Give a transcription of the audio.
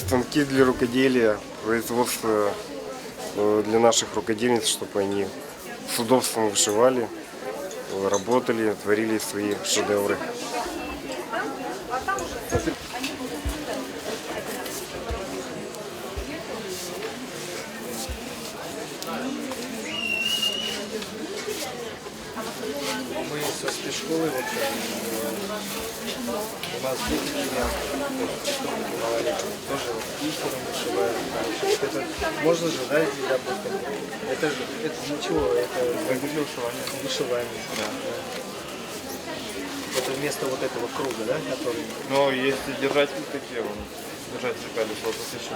станки для рукоделия, производство для наших рукодельниц, чтобы они с удобством вышивали, работали, творили свои шедевры. Мы со спецшколы, вот, у нас дети тоже бисером вышивают. Это можно же, да, допустим, это ничего, это вышивание. Да. Это вместо вот этого круга, да, который... Но если держать вот такие, держать цепяли, то тут еще